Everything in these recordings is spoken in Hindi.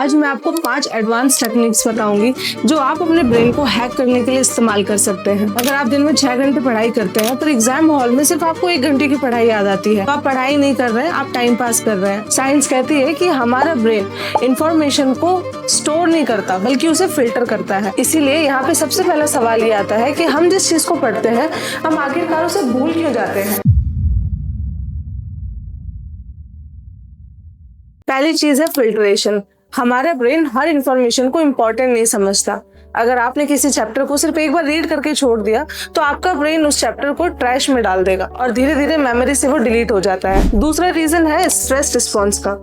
आज मैं आपको 5 एडवांस टेक्निक्स बताऊंगी जो आप अपने ब्रेन को हैक करने के लिए इस्तेमाल कर सकते हैं। अगर आप दिन में 6 घंटे पढ़ाई करते हैं तो एग्जाम हॉल में सिर्फ आपको 1 घंटे की पढ़ाई याद आती है, तो आप पढ़ाई नहीं कर रहे हैं, आप टाइम पास कर रहे हैं। साइंस कहती है कि हमारा ब्रेन इंफॉर्मेशन को स्टोर नहीं करता बल्कि उसे फिल्टर करता है। इसीलिए यहाँ पे सबसे पहला सवाल ये आता है कि हम जिस चीज को पढ़ते हैं हम आखिरकार उसे भूल क्यों जाते हैं। पहली चीज है फिल्ट्रेशन। हमारा ब्रेन हर इंफॉर्मेशन को इम्पोर्टेंट नहीं समझता। अगर आपने किसी चैप्टर को सिर्फ एक बार रीड करके छोड़ दिया तो आपका ब्रेन उस चैप्टर को ट्रैश में डाल देगा और धीरे धीरे मेमोरी से वो डिलीट हो जाता है। दूसरा रीजन है स्ट्रेस रिस्पॉन्स का।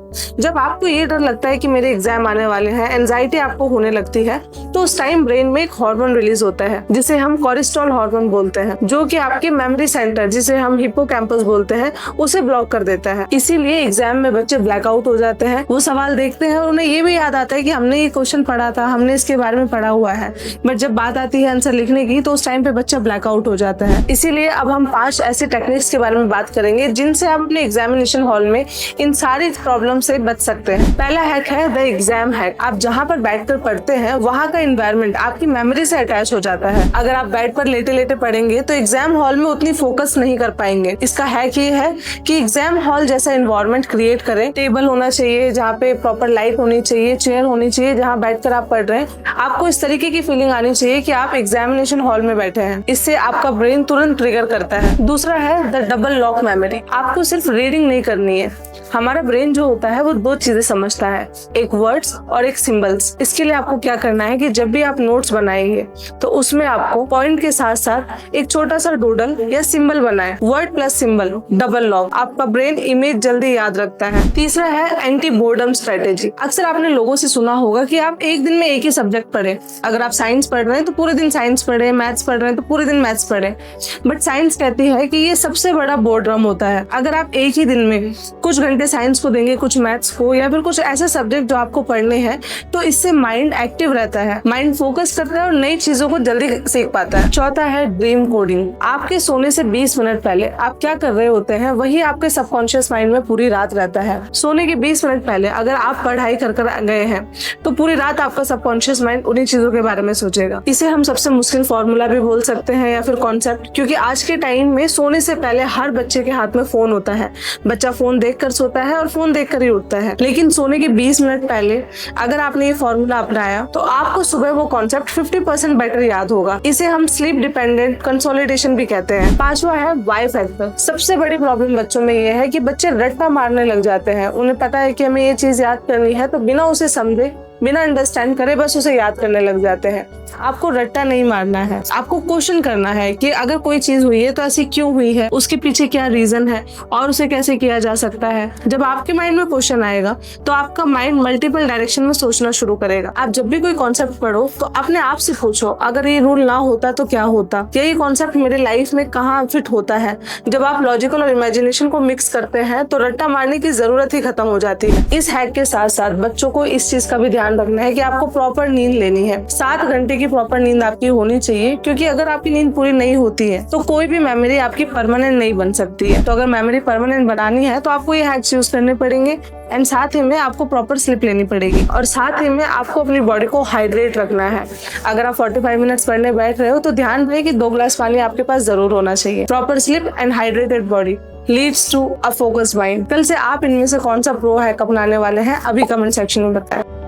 जब आपको ये डर लगता है कि मेरे एग्जाम आने वाले हैं, एंजाइटी आपको होने लगती है, तो उस टाइम ब्रेन में एक हार्मोन रिलीज होता है जिसे हम कोर्टिसोल हार्मोन बोलते हैं, जो कि आपके मेमोरी सेंटर जिसे हम हिप्पोकैम्पस बोलते हैं उसे ब्लॉक कर देता है। इसीलिए एग्जाम में बच्चे ब्लैकआउट हो जाते हैं। वो सवाल देखते हैं और उन्हें ये भी याद आता है कि हमने ये क्वेश्चन पढ़ा था, हमने इसके बारे में पढ़ा हुआ है, बट जब बात आती है आंसर लिखने की तो उस टाइम पे बच्चा ब्लैकआउट हो जाता है। इसीलिए अब हम 5 ऐसे टेक्निक्स के बारे में बात करेंगे जिनसे आप अपने एग्जामिनेशन हॉल में इन सारी प्रॉब्लम से बच सकते हैं। पहला हैक है द एग्जाम हैक। आप जहाँ पर बैठकर पढ़ते हैं वहाँ का एनवायरनमेंट आपकी मेमोरी से अटैच हो जाता है। अगर आप बेड पर लेटे लेटे पढ़ेंगे तो एग्जाम हॉल में उतनी फोकस नहीं कर पाएंगे। इसका हैक ये है कि एग्जाम हॉल जैसा एनवायरनमेंट क्रिएट करें। टेबल होना चाहिए जहाँ पे प्रॉपर लाइट होनी चाहिए, चेयर होनी चाहिए जहाँ बैठकर आप पढ़ रहे हैं। आपको इस तरीके की फीलिंग आनी चाहिए कि आप एग्जामिनेशन हॉल में बैठे हैं। इससे आपका ब्रेन तुरंत ट्रिगर करता है। दूसरा है द डबल लॉक मेमोरी। आपको सिर्फ रीडिंग नहीं करनी है। हमारा ब्रेन जो होता है वो 2 चीजें समझता है, एक वर्ड्स और एक सिंबल्स। इसके लिए आपको क्या करना है कि जब भी आप नोट्स बनाएंगे तो उसमें आपको पॉइंट के साथ साथ एक छोटा सा डूडल या सिंबल बनाए, word plus symbol, double lock. आपका ब्रेन इमेज जल्दी याद रखता है। तीसरा है एंटी बोर्डम स्ट्रेटेजी। अक्सर आपने लोगों से सुना होगा कि आप एक दिन में एक ही सब्जेक्ट पढ़े। अगर आप साइंस पढ़ रहे हैं तो पूरे दिन साइंस पढ़े, मैथ्स पढ़ रहे हैं तो पूरे दिन मैथ्स पढ़े। बट साइंस कहती है कि ये सबसे बड़ा बोर्डम होता है। अगर आप एक ही दिन में कुछ घंटे साइंस को देंगे, कुछ मैथ्स को, या फिर कुछ ऐसे सब्जेक्ट जो आपको पढ़ने हैं, तो इससे माइंड एक्टिव रहता है, माइंड फोकस करता है और नई चीजों को जल्दी सीख पाता है। चौथा है ड्रीम कोडिंग। आपके सोने से 20 मिनट पहले आप क्या कर रहे होते हैं वही आपके सबकॉन्शियस माइंड में पूरी रात रहता है। सोने के 20 मिनट पहले अगर आप पढ़ाई कर गए हैं तो पूरी रात आपका सबकॉन्शियस माइंड उन्हीं चीजों के बारे में सोचेगा। इसे हम सबसे मुश्किल फॉर्मूला भी बोल सकते हैं या फिर कॉन्सेप्ट, क्योंकि आज के टाइम में सोने से पहले हर बच्चे के हाथ में फोन होता है। बच्चा फोन देखकर सोता है और फोन देखकर ही उठता है। लेकिन सोने के 20 मिनट पहले अगर आपने ये फॉर्मूला अपनाया तो आपको सुबह वो कॉन्सेप्ट 50% बेटर याद होगा। इसे हम स्लीप डिपेंडेंट कंसोलिडेशन भी कहते हैं। 5वां है वाई फैक्टर। सबसे बड़ी प्रॉब्लम बच्चों में ये है कि बच्चे रट्टा मारने लग जाते हैं। उन्हें पता है कि हमें ये चीज याद करनी है तो बिना उसे समझे, बिना अंडरस्टैंड करे बस उसे याद करने लग जाते हैं। आपको रट्टा नहीं मारना है, आपको क्वेश्चन करना है कि अगर कोई चीज हुई है तो ऐसी क्यों हुई है, उसके पीछे क्या रीजन है और उसे कैसे किया जा सकता है। जब आपके माइंड में क्वेश्चन आएगा तो आपका माइंड मल्टीपल डायरेक्शन में सोचना शुरू करेगा। आप जब भी कोई कॉन्सेप्ट पढ़ो तो अपने आप से पूछो, अगर ये रूल ना होता तो क्या होता, या ये कॉन्सेप्ट मेरे लाइफ में कहाँ फिट होता है। जब आप लॉजिकल और इमेजिनेशन को मिक्स करते हैं तो रट्टा मारने की जरूरत ही खत्म हो जाती है। इस हैक के साथ साथ बच्चों को इस चीज का भी ध्यान रखना है कि आपको प्रॉपर नींद लेनी है। 7 घंटे की प्रॉपर नींद आपकी होनी चाहिए, क्योंकि अगर आपकी नींद पूरी नहीं होती है तो कोई भी मेमोरी आपकी परमानेंट नहीं बन सकती है। तो अगर मेमोरी परमानेंट बनानी है तो आपको ये हैक्स यूज करने पड़ेंगे एंड साथ ही में आपको प्रॉपर स्लीप लेनी पड़ेगी और साथ ही में आपको अपनी बॉडी को हाइड्रेट रखना है। अगर आप 45 मिनट्स पढ़ने बैठ रहे हो तो ध्यान रहे कि 2 गिलास पानी आपके पास जरूर होना चाहिए। Proper sleep and hydrated body leads to a focused mind. कल से आप इनमें से कौन सा प्रो हैक अपनाने वाले हैं अभी कमेंट सेक्शन में बताएं।